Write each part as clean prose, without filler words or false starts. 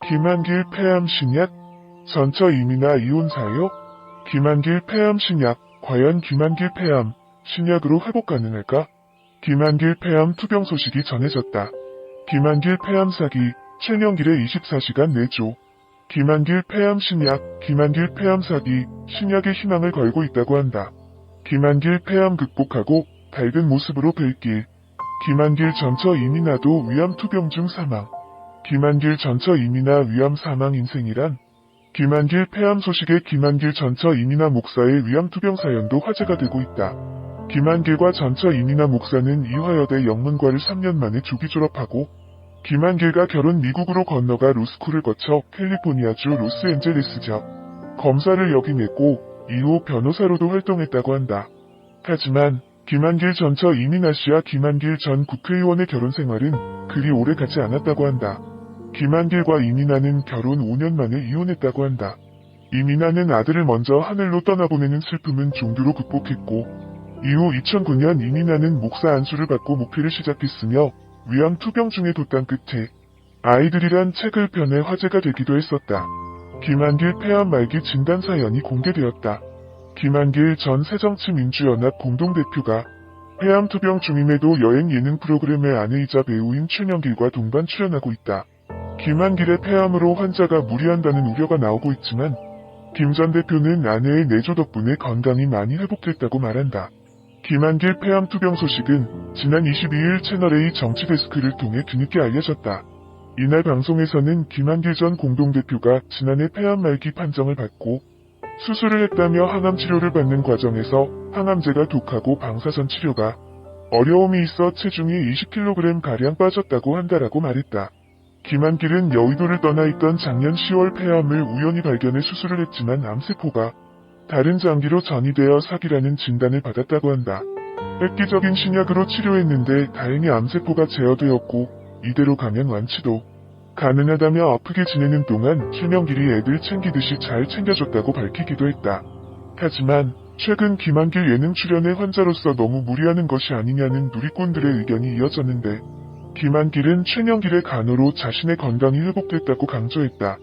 김한길 폐암 신약, 전처 이민아 이혼 사유, 김한길 폐암 신약, 과연 김한길 폐암 신약으로 회복 가능할까? 김한길 폐암 투병 소식이 전해졌다. 김한길 폐암 사기, 최명길의 24시간 내조. 김한길 폐암 신약, 김한길 폐암 사기, 신약의 희망을 걸고 있다고 한다. 김한길 폐암 극복하고 밝은 모습으로 뵐길. 김한길 전처 이민아도 위암 투병 중 사망. 김한길 전처 이민아 위암 사망 인생이란? 김한길 폐암 소식에 김한길 전처 이민아 목사의 위암 투병 사연도 화제가 되고 있다. 김한길과 전처 이민아 목사는 이화여대 영문과를 3년 만에 조기 졸업하고 김한길과 결혼 미국으로 건너가 로스쿨을 거쳐 캘리포니아주 로스앤젤레스 지역 검사를 역임했고 이후 변호사로도 활동했다고 한다. 하지만 김한길 전처 이민아 씨와 김한길 전 국회의원의 결혼 생활은 그리 오래 가지 않았다고 한다. 김한길과 이민아는 결혼 5년 만에 이혼했다고 한다. 이민아는 아들을 먼저 하늘로 떠나보내는 슬픔은 종교로 극복했고 이후 2009년 이민아는 목사 안수를 받고 목회를 시작했으며 위암 투병 중에 돛단 끝에 아이들이란 책을 펴내 화제가 되기도 했었다. 김한길 폐암 말기 진단 사연이 공개되었다. 김한길 전 새정치민주연합 공동대표가 폐암 투병 중임에도 여행 예능 프로그램의 아내이자 배우인 최명길과 동반 출연하고 있다. 김한길의 폐암으로 환자가 무리한다는 우려가 나오고 있지만 김 전 대표는 아내의 내조 덕분에 건강이 많이 회복됐다고 말한다. 김한길 폐암 투병 소식은 지난 22일 채널A 정치데스크를 통해 뒤늦게 알려졌다. 이날 방송에서는 김한길 전 공동대표가 지난해 폐암 말기 판정을 받고 수술을 했다며 항암 치료를 받는 과정에서 항암제가 독하고 방사선 치료가 어려움이 있어 체중이 20kg가량 빠졌다고 한다라고 말했다. 김한길은 여의도를 떠나 있던 작년 10월 폐암을 우연히 발견해 수술을 했지만 암세포가 다른 장기로 전이되어 사기라는 진단을 받았다고 한다. 획기적인 신약으로 치료했는데 다행히 암세포가 제어되었고 이대로 가면 완치도 가능하다며 아프게 지내는 동안 최명길이 애들 챙기듯이 잘 챙겨줬다고 밝히기도 했다. 하지만 최근 김한길 예능 출연에 환자로서 너무 무리하는 것이 아니냐는 누리꾼들의 의견이 이어졌는데 김한길은 최명길의 간호로 자신의 건강이 회복됐다고 강조했다.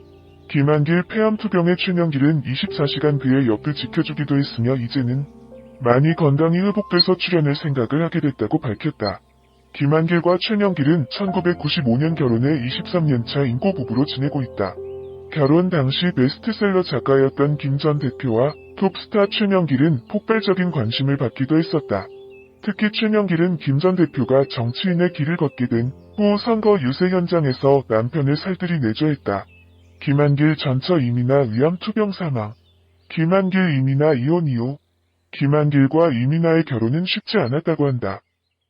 김한길 폐암 투병의 최명길은 24시간 그의 옆을 지켜주기도 했으며 이제는 많이 건강이 회복돼서 출연할 생각을 하게 됐다고 밝혔다. 김한길과 최명길은 1995년 결혼해 23년차 인고 부부로 지내고 있다. 결혼 당시 베스트셀러 작가였던 김 전 대표와 톱스타 최명길은 폭발적인 관심을 받기도 했었다. 특히 최명길은 김 전 대표가 정치인의 길을 걷게 된 후 선거 유세 현장에서 남편을 살들이 내조했다. 김한길 전처 이민아 위암 투병 사망. 김한길 이민아 이혼 이후 김한길과 이민아의 결혼은 쉽지 않았다고 한다.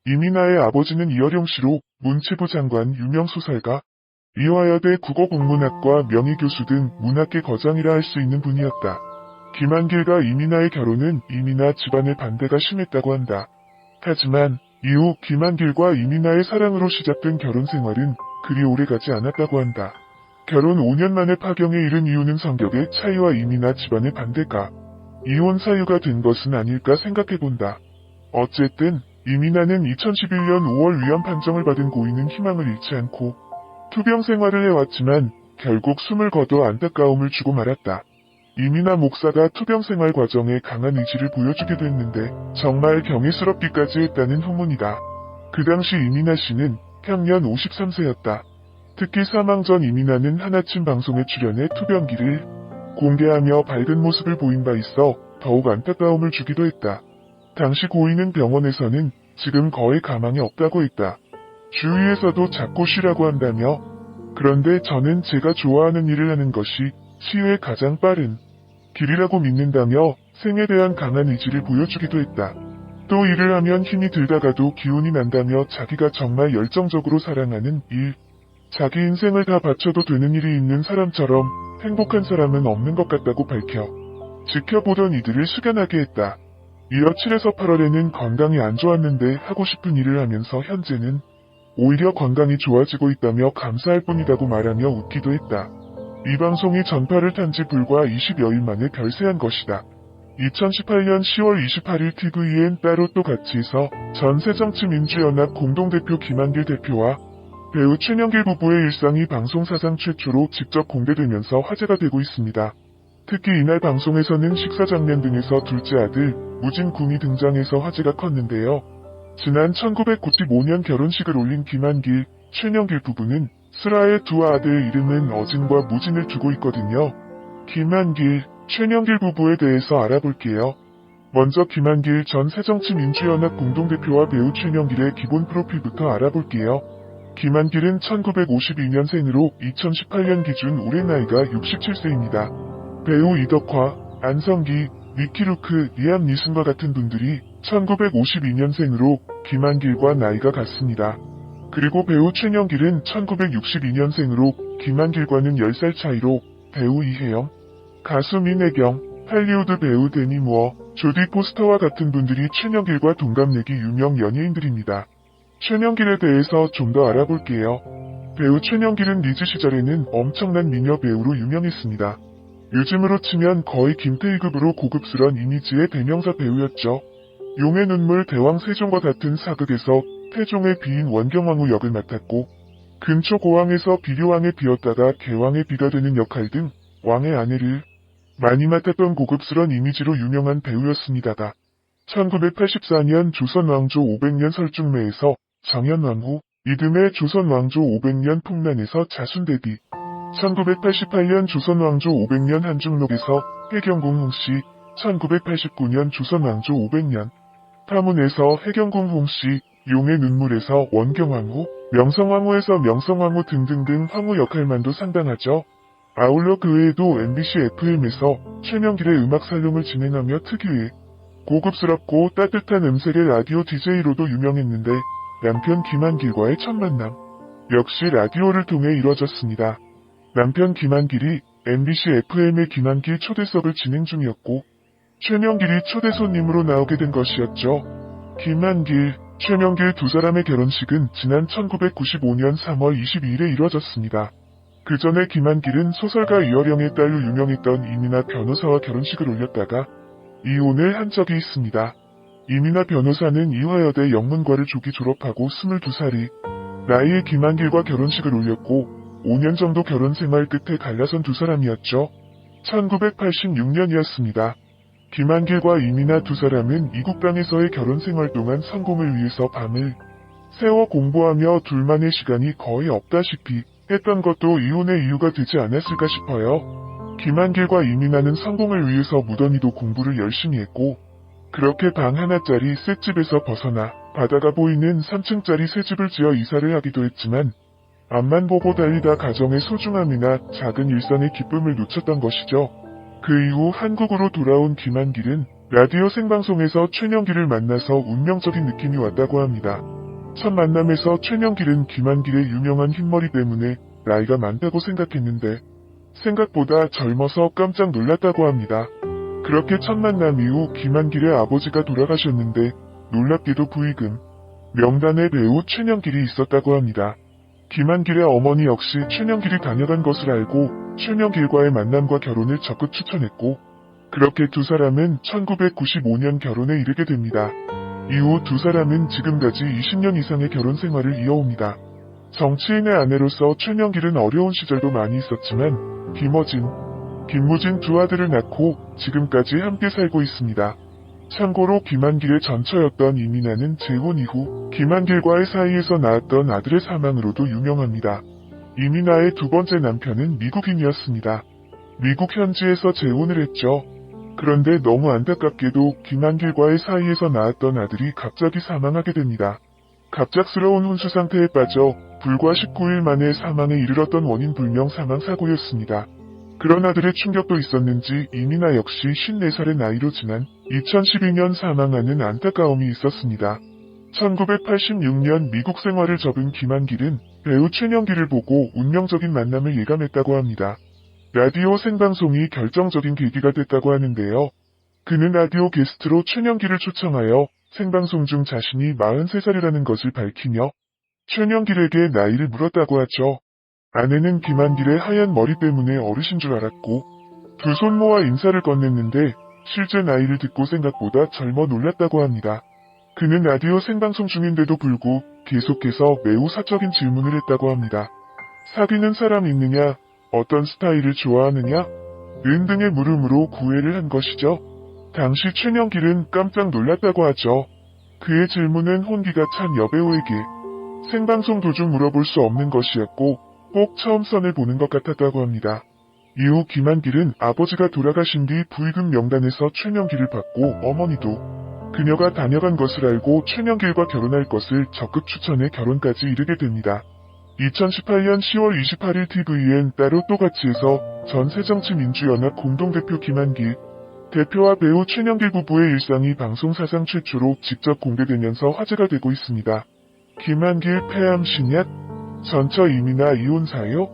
이민아의 아버지는 이어룡 씨로 문체부 장관 유명 소설가, 이화여대 국어국문학과 명예교수 등 문학계 거장이라 할 수 있는 분이었다. 김한길과 이민아의 결혼은 이민아 집안의 반대가 심했다고 한다. 하지만 이후 김한길과 이민아의 사랑으로 시작된 결혼 생활은 그리 오래가지 않았다고 한다. 결혼 5년 만에 파경에 이른 이유는 성격의 차이와 이민아 집안의 반대가 이혼 사유가 된 것은 아닐까 생각해본다. 어쨌든 이민아는 2011년 5월 위암 판정을 받은 고인은 희망을 잃지 않고 투병 생활을 해왔지만 결국 숨을 거둬 안타까움을 주고 말았다. 이민아 목사가 투병 생활 과정에 강한 의지를 보여주기도 했는데 정말 경이스럽기까지 했다는 후문이다. 그 당시 이민아 씨는 향년 53세였다. 특히 사망 전 이민아는 하나쯤 방송에 출연해 투병기를 공개하며 밝은 모습을 보인 바 있어 더욱 안타까움을 주기도 했다. 당시 고인은 병원에서는 지금 거의 가망이 없다고 했다. 주위에서도 자꾸 쉬라고 한다며 그런데 저는 제가 좋아하는 일을 하는 것이 치유의 가장 빠른 길이라고 믿는다며 생에 대한 강한 의지를 보여주기도 했다. 또 일을 하면 힘이 들다가도 기운이 난다며 자기가 정말 열정적으로 사랑하는 일, 자기 인생을 다 바쳐도 되는 일이 있는 사람처럼 행복한 사람은 없는 것 같다고 밝혀 지켜보던 이들을 숙연하게 했다. 이어 7에서 8월에는 건강이 안 좋았는데 하고 싶은 일을 하면서 현재는 오히려 건강이 좋아지고 있다며 감사할 뿐이라고 말하며 웃기도 했다. 이 방송이 전파를 탄 지 불과 20여일 만에 별세한 것이다. 2018년 10월 28일 TVN 따로 또 같이서 전 새정치민주연합 공동대표 김한길 대표와 배우 최명길 부부의 일상이 방송사상 최초로 직접 공개되면서 화제가 되고 있습니다. 특히 이날 방송에서는 식사 장면 등에서 둘째 아들 무진 군이 등장해서 화제가 컸는데요. 지난 1995년 결혼식을 올린 김한길, 최명길 부부는 슬아의 두 아들 이름은 어진과 무진을 두고 있거든요. 김한길, 최명길 부부에 대해서 알아볼게요. 먼저 김한길 전 새정치민주연합 공동대표와 배우 최명길의 기본 프로필부터 알아볼게요. 김한길은 1952년생으로 2018년 기준 올해 나이가 67세입니다. 배우 이덕화, 안성기, 미키루크, 리암 니슨과 같은 분들이 1952년생으로 김한길과 나이가 같습니다. 그리고 배우 최명길은 1962년생으로 김한길과는 10살 차이로 배우 이혜영, 가수 민혜경, 할리우드 배우 데니 무어, 조디 포스터와 같은 분들이 최명길과 동갑내기 유명 연예인들입니다. 최명길에 대해서 좀 더 알아볼게요. 배우 최명길은 리즈 시절에는 엄청난 미녀 배우로 유명했습니다. 요즘으로 치면 거의 김태희급으로 고급스런 이미지의 대명사 배우였죠. 용의 눈물 대왕 세종과 같은 사극에서 태종의 비인 원경왕후 역을 맡았고 근초고왕에서 비료왕의 비였다가 개왕의 비가 되는 역할 등 왕의 아내를 많이 맡았던 고급스런 이미지로 유명한 배우였습니다가 1984년 조선왕조 500년 설중매에서 정현왕후, 이듬해 조선왕조 500년 풍란에서 자순대비, 1988년 조선왕조 500년 한중록에서 해경궁 홍씨, 1989년 조선왕조 500년 파문에서 해경궁 홍씨, 용의 눈물에서 원경왕후, 명성왕후에서 명성왕후 등등등 황후 역할만도 상당하죠. 아울러 그 외에도 MBC FM에서 최명길의 음악 살롱을 진행하며 특유의 고급스럽고 따뜻한 음색의 라디오 DJ로도 유명했는데 남편 김한길과의 첫 만남 역시 라디오를 통해 이뤄졌습니다. 남편 김한길이 MBC FM의 김한길 초대석을 진행 중이었고 최명길이 초대 손님으로 나오게 된 것이었죠. 김한길, 최명길 두 사람의 결혼식은 지난 1995년 3월 22일에 이뤄졌습니다. 그 전에 김한길은 소설가 이어령의 딸로 유명했던 이민아 변호사와 결혼식을 올렸다가 이혼을 한 적이 있습니다. 이민아 변호사는 이화여대 영문과를 조기 졸업하고 22살이 나이에 김한길과 결혼식을 올렸고 5년 정도 결혼 생활 끝에 갈라선 두 사람이었죠. 1986년이었습니다. 김한길과 이민아 두 사람은 이국 땅에서의 결혼 생활 동안 성공을 위해서 밤을 새워 공부하며 둘만의 시간이 거의 없다시피 했던 것도 이혼의 이유가 되지 않았을까 싶어요. 김한길과 이민아는 성공을 위해서 무던히도 공부를 열심히 했고 그렇게 방 하나짜리 새 집에서 벗어나 바다가 보이는 3층짜리 새 집을 지어 이사를 하기도 했지만 앞만 보고 달리다 가정의 소중함이나 작은 일상의 기쁨을 놓쳤던 것이죠. 그 이후 한국으로 돌아온 김한길은 라디오 생방송에서 최명길을 만나서 운명적인 느낌이 왔다고 합니다. 첫 만남에서 최명길은 김한길의 유명한 흰머리 때문에 나이가 많다고 생각했는데 생각보다 젊어서 깜짝 놀랐다고 합니다. 그렇게 첫 만남 이후 김한길의 아버지가 돌아가셨는데 놀랍게도 부의금 명단에 배우 최명길이 있었다고 합니다. 김한길의 어머니 역시 최명길이 다녀간 것을 알고 최명길과의 만남과 결혼을 적극 추천했고 그렇게 두 사람은 1995년 결혼에 이르게 됩니다. 이후 두 사람은 지금까지 20년 이상의 결혼 생활을 이어옵니다. 정치인의 아내로서 최명길은 어려운 시절도 많이 있었지만 김어진, 김무진 두 아들을 낳고 지금까지 함께 살고 있습니다. 참고로 김한길의 전처였던 이민아는 재혼 이후 김한길과의 사이에서 낳았던 아들의 사망으로도 유명합니다. 이민아의 두 번째 남편은 미국인이었습니다. 미국 현지에서 재혼을 했죠. 그런데 너무 안타깝게도 김한길과의 사이에서 낳았던 아들이 갑자기 사망하게 됩니다. 갑작스러운 혼수 상태에 빠져 불과 19일 만에 사망에 이르렀던 원인 불명 사망 사고였습니다. 그런 아들의 충격도 있었는지 이민아 역시 54살의 나이로 지난 2012년 사망하는 안타까움이 있었습니다. 1986년 미국 생활을 접은 김한길은 배우 최명길을 보고 운명적인 만남을 예감했다고 합니다. 라디오 생방송이 결정적인 계기가 됐다고 하는데요. 그는 라디오 게스트로 최명길을 초청하여 생방송 중 자신이 43살이라는 것을 밝히며 최명길에게 나이를 물었다고 하죠. 아내는 김한길의 하얀 머리 때문에 어르신 줄 알았고 두 손 모아 인사를 건넸는데 실제 나이를 듣고 생각보다 젊어 놀랐다고 합니다. 그는 라디오 생방송 중인데도 불구 계속해서 매우 사적인 질문을 했다고 합니다. 사귀는 사람 있느냐, 어떤 스타일을 좋아하느냐, 은 등의 물음으로 구애를 한 것이죠. 당시 최명길은 깜짝 놀랐다고 하죠. 그의 질문은 혼기가 찬 여배우에게 생방송 도중 물어볼 수 없는 것이었고 꼭 처음 선을 보는 것 같았다고 합니다. 이후 김한길은 아버지가 돌아가신 뒤 부의금 명단에서 최명길을 받고 어머니도 그녀가 다녀간 것을 알고 최명길과 결혼할 것을 적극 추천해 결혼까지 이르게 됩니다. 2018년 10월 28일 TVN 따로 또 같이에서 전 새정치민주연합 공동대표 김한길 대표와 배우 최명길 부부의 일상이 방송 사상 최초로 직접 공개되면서 화제가 되고 있습니다. 김한길 폐암 신약, 전처 이미나 이혼 사유?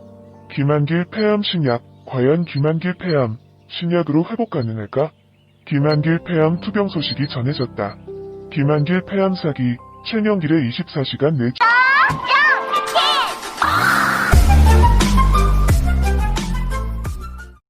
김한길 폐암 신약, 과연 김한길 폐암 신약으로 회복 가능할까? 김한길 폐암 투병 소식이 전해졌다. 김한길 폐암 사기, 최명길의 24시간 내